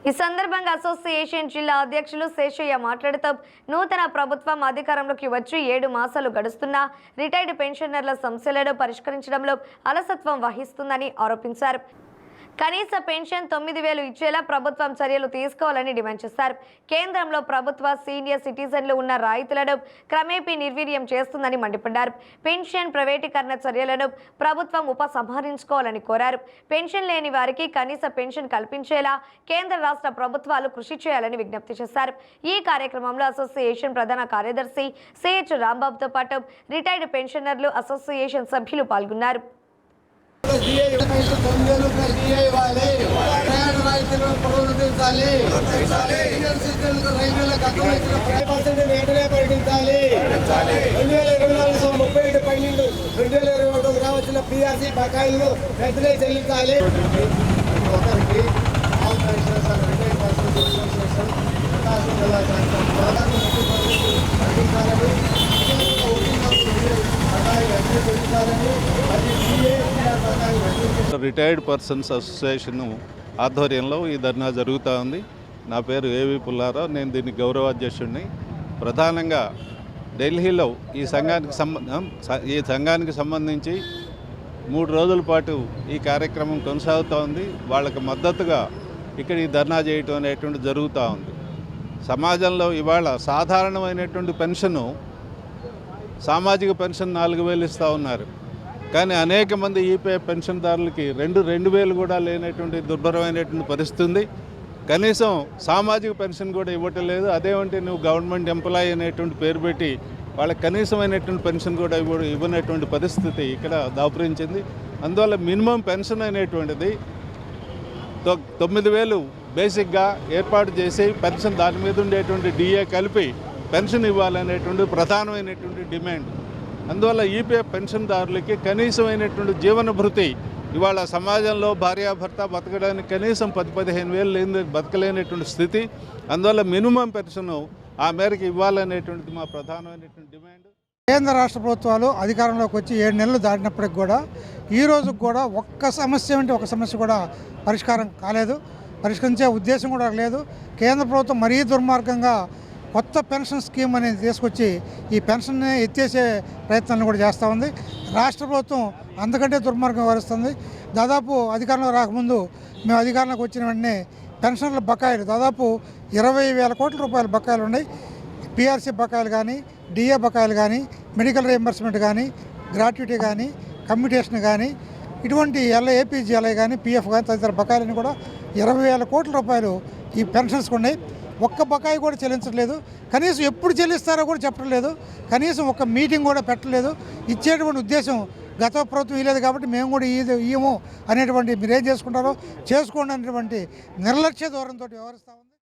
ఈ సందర్భంగా అసోసియేషన్ జిల్లా అధ్యక్షులు శేషయ్య మాట్లాడుతూ నూతన ప్రభుత్వం అధికారంలోకి వచ్చి 7 మాసాలు గడుస్తున్నా రిటైర్డ్ పెన్షనర్ల సమస్యలను పరిష్కరించడంలో అలసత్వం వహిస్తుందని ఆరోపించారు. కనీస పెన్షన్ 9,000 ఇచ్చేలా ప్రభుత్వం చర్యలు తీసుకోవాలని డిమాండ్ చేశారు. కేంద్రంలో ప్రభుత్వ సీనియర్ సిటిజన్లు ఉన్న రైతులను క్రమేపీ నిర్వీర్యం చేస్తుందని మండిపడ్డారు. పెన్షన్ ప్రైవేటీకరణ చర్యలను ప్రభుత్వం ఉపసంహరించుకోవాలని కోరారు. పెన్షన్ లేని వారికి కనీస పెన్షన్ కల్పించేలా కేంద్ర రాష్ట్ర ప్రభుత్వాలు కృషి చేయాలని విజ్ఞప్తి చేశారు. ఈ కార్యక్రమంలో అసోసియేషన్ ప్రధాన కార్యదర్శి సిహెచ్ రాంబాబుతో పాటు రిటైర్డ్ పెన్షనర్లు అసోసియేషన్ సభ్యులు పాల్గొన్నారు. రావాల్సిన పిఆర్సీ బకాయిలు వెంటనే చెల్లించాలి. రిటైర్డ్ పర్సన్స్ అసోసియేషన్ ఆధ్వర్యంలో ఈ ధర్నా జరుగుతూ ఉంది. నా పేరు ఏవి పుల్లారావు, నేను దీనికి గౌరవాధ్యక్షుడిని. ప్రధానంగా ఢిల్లీలో ఈ సంఘానికి సంబంధించి 3 రోజుల పాటు ఈ కార్యక్రమం కొనసాగుతూ ఉంది. వాళ్ళకి మద్దతుగా ఇక్కడ ఈ ధర్నా చేయటం అనేటువంటి జరుగుతూ ఉంది. సమాజంలో ఇవాళ సాధారణమైనటువంటి పెన్షను, సామాజిక పెన్షన్ 4,000 ఇస్తూ ఉన్నారు. కానీ అనేక మంది ఈపీఎఫ్ పెన్షన్దారులకి 2,000 కూడా లేనటువంటి దుర్భరమైనటువంటి పరిస్థితి ఉంది. కనీసం సామాజిక పెన్షన్ కూడా ఇవ్వటం లేదు. అదేమంటే నువ్వు గవర్నమెంట్ ఎంప్లాయీ అనేటువంటి పేరు పెట్టి వాళ్ళకి కనీసమైనటువంటి పెన్షన్ కూడా ఇవ్వనటువంటి పరిస్థితి ఇక్కడ దాపురించింది. అందువల్ల మినిమం పెన్షన్ అనేటువంటిది 9,000 బేసిక్గా ఏర్పాటు చేసి పెన్షన్ దాని మీద ఉండేటువంటి డిఏ కలిపి పెన్షన్ ఇవ్వాలనేటువంటి ప్రధానమైనటువంటి డిమాండ్. అందువల్ల ఈపీఎఫ్ పెన్షన్దారులకి కనీసమైనటువంటి జీవన భృతి ఇవాళ సమాజంలో భార్యాభర్త బతకడానికి కనీసం 10-15 వేలు లేని బతకలేనటువంటి స్థితి. అందువల్ల మినిమం పెన్షన్ ఆ మేరకు ఇవ్వాలనేటువంటిది మా ప్రధానమైనటువంటి డిమాండ్. కేంద్ర రాష్ట్ర ప్రభుత్వాలు అధికారంలోకి వచ్చి 7 నెలలు దాటినప్పటికి కూడా ఈ రోజు కూడా ఒక్క సమస్య అంటే ఒక సమస్య కూడా పరిష్కారం కాలేదు. పరిష్కరించే ఉద్దేశం కూడా లేదు. కేంద్ర ప్రభుత్వం మరీ దుర్మార్గంగా కొత్త పెన్షన్ స్కీమ్ అనేది తీసుకొచ్చి ఈ పెన్షన్ని ఎత్తేసే ప్రయత్నాలను కూడా చేస్తూ ఉంది. రాష్ట్ర ప్రభుత్వం అంతకంటే దుర్మార్గం వ్యవహరిస్తుంది. దాదాపు అధికారంలో రాకముందు మేము అధికారంలోకి వచ్చిన వెంటనే పెన్షన్ల బకాయిలు దాదాపు 20,000 కోట్ల రూపాయల బకాయిలు ఉన్నాయి. పిఆర్సీ బకాయిలు కానీ, డిఏ బకాయిలు కానీ, మెడికల్ రియంబర్స్మెంట్ కానీ, గ్రాట్యుటీ కానీ, కమ్యూటేషన్ కానీ, ఇటువంటి ఏపీజీఎల్ఐ కానీ, పిఎఫ్ కానీ తదితర బకాయిలని కూడా 20,000 కోట్ల రూపాయలు ఈ పెన్షన్స్కి ఉన్నాయి. ఒక్క బకాయి కూడా చెల్లించట్లేదు. కనీసం ఎప్పుడు చెల్లిస్తారో కూడా చెప్పడం లేదు. కనీసం ఒక మీటింగ్ కూడా పెట్టలేదు. ఇచ్చేటువంటి ఉద్దేశం గత ప్రభుత్వం ఇవ్వలేదు కాబట్టి మేము కూడా ఇయ్యము అనేటువంటి మీరేం చేసుకుంటారో చేసుకోండి అనేటువంటి నిర్లక్ష్య ధోరణితో వ్యవహరిస్తూ ఉంది.